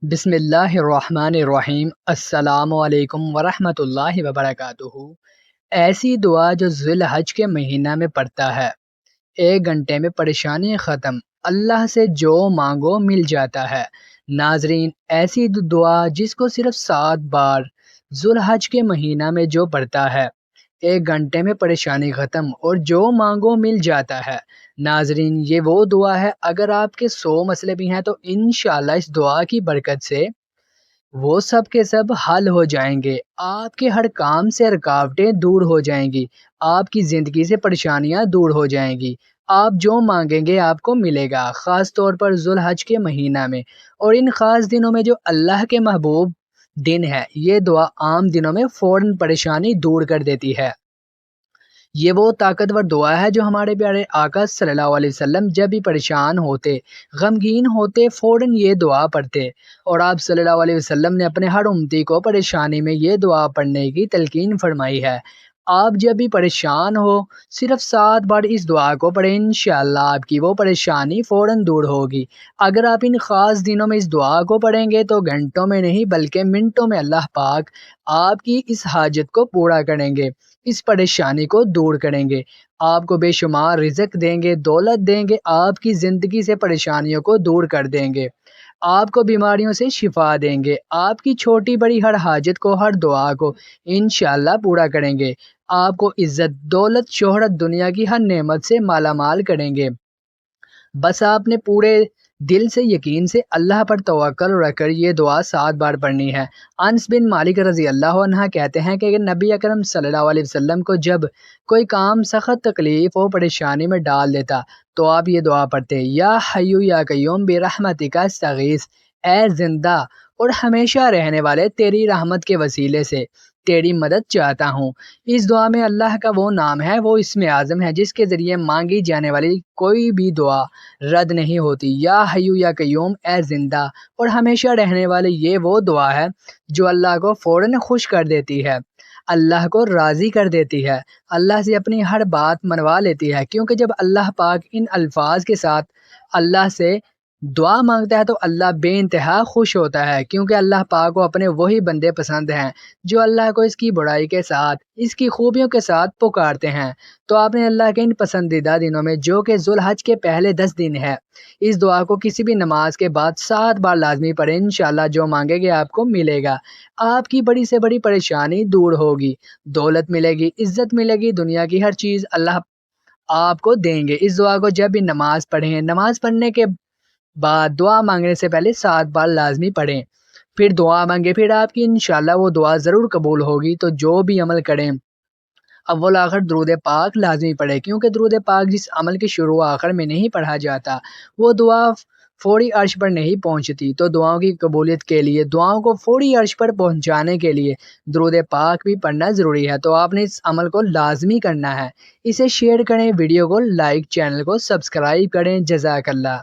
بسم اللہ الرحمن الرحیم۔ السلام علیکم ورحمۃ اللہ وبرکاتہ۔ ایسی دعا جو ذی الحج کے مہینہ میں پڑتا ہے، 1 گھنٹے میں پریشانی ختم، اللہ سے جو مانگو مل جاتا ہے۔ ناظرین، ایسی دعا جس کو صرف 7 بار ذی الحج کے مہینہ میں جو پڑھتا ہے، 1 گھنٹے میں پریشانی ختم اور جو مانگو مل جاتا ہے۔ ناظرین، یہ وہ دعا ہے، اگر آپ کے 100 مسئلے بھی ہیں تو انشاءاللہ اس دعا کی برکت سے وہ سب کے سب حل ہو جائیں گے۔ آپ کے ہر کام سے رکاوٹیں دور ہو جائیں گی، آپ کی زندگی سے پریشانیاں دور ہو جائیں گی، آپ جو مانگیں گے آپ کو ملے گا، خاص طور پر ذی الحج کے مہینہ میں اور ان خاص دنوں میں جو اللہ کے محبوب دن ہے۔ یہ دعا عام دنوں میں فوراً پریشانی دور کر دیتی ہے۔ یہ وہ طاقتور دعا ہے جو ہمارے پیارے آقا صلی اللہ علیہ وسلم جب بھی پریشان ہوتے، غمگین ہوتے، فوراً یہ دعا پڑھتے، اور آپ صلی اللہ علیہ وسلم نے اپنے ہر امتی کو پریشانی میں یہ دعا پڑھنے کی تلقین فرمائی ہے۔ آپ جب بھی پریشان ہو، صرف 7 بار اس دعا کو پڑھیں، انشاءاللہ آپ کی وہ پریشانی فوراً دور ہوگی۔ اگر آپ ان خاص دنوں میں اس دعا کو پڑھیں گے تو گھنٹوں میں نہیں بلکہ منٹوں میں اللہ پاک آپ کی اس حاجت کو پورا کریں گے، اس پریشانی کو دور کریں گے، آپ کو بے شمار رزق دیں گے، دولت دیں گے، آپ کی زندگی سے پریشانیوں کو دور کر دیں گے، آپ کو بیماریوں سے شفا دیں گے، آپ کی چھوٹی بڑی ہر حاجت کو، ہر دعا کو انشاءاللہ پورا کریں گے، آپ کو عزت، دولت، شہرت، دنیا کی ہر نعمت سے مالا مال کریں گے۔ بس آپ نے پورے دل سے، یقین سے اللہ پر توکل رکھ کر یہ دعا 7 بار پڑھنی ہے۔ انس بن مالک رضی اللہ عنہ کہتے ہیں کہ نبی اکرم صلی اللہ علیہ وسلم کو جب کوئی کام سخت تکلیف و پریشانی میں ڈال دیتا تو آپ یہ دعا پڑھتے: یا حیو یا قیوم برحمتک استغیث، اے زندہ اور ہمیشہ رہنے والے، تیری رحمت کے وسیلے سے تیری مدد چاہتا ہوں۔ اس دعا میں اللہ کا وہ نام ہے، وہ اسم اعظم ہے جس کے ذریعے مانگی جانے والی کوئی بھی دعا رد نہیں ہوتی۔ یا حیو یا قیوم، اے زندہ اور ہمیشہ رہنے والے، یہ وہ دعا ہے جو اللہ کو فوراً خوش کر دیتی ہے، اللہ کو راضی کر دیتی ہے، اللہ سے اپنی ہر بات منوا لیتی ہے، کیونکہ جب اللہ پاک ان الفاظ کے ساتھ اللہ سے دعا مانگتا ہے تو اللہ بے انتہا خوش ہوتا ہے، کیونکہ اللہ پاک کو اپنے وہی بندے پسند ہیں جو اللہ کو اس کی بڑائی کے ساتھ، اس کی خوبیوں کے ساتھ پکارتے ہیں۔ تو آپ نے اللہ کے ان پسندیدہ دنوں میں جو کہ ذی الحج کے پہلے 10 دن ہے، اس دعا کو کسی بھی نماز کے بعد 7 بار لازمی پڑھیں، انشاءاللہ جو مانگے گے آپ کو ملے گا، آپ کی بڑی سے بڑی پریشانی دور ہوگی، دولت ملے گی، عزت ملے گی، دنیا کی ہر چیز اللہ آپ کو دیں گے۔ اس دعا کو جب بھی نماز پڑھیں، نماز پڑھنے کے بعد دعا مانگنے سے پہلے 7 بار لازمی پڑھیں، پھر دعا مانگے، پھر آپ کی انشاءاللہ وہ دعا ضرور قبول ہوگی۔ تو جو بھی عمل کریں، اول آخر درود پاک لازمی پڑھے، کیونکہ درود پاک جس عمل کے شروع آخر میں نہیں پڑھا جاتا وہ دعا فوری عرش پر نہیں پہنچتی۔ تو دعاؤں کی قبولیت کے لیے، دعاؤں کو فوری عرش پر پہنچانے کے لیے درود پاک بھی پڑھنا ضروری ہے۔ تو آپ نے اس عمل کو لازمی کرنا ہے۔ اسے شیئر کریں، ویڈیو کو لائک، چینل کو سبسکرائب کریں۔ جزاک اللہ۔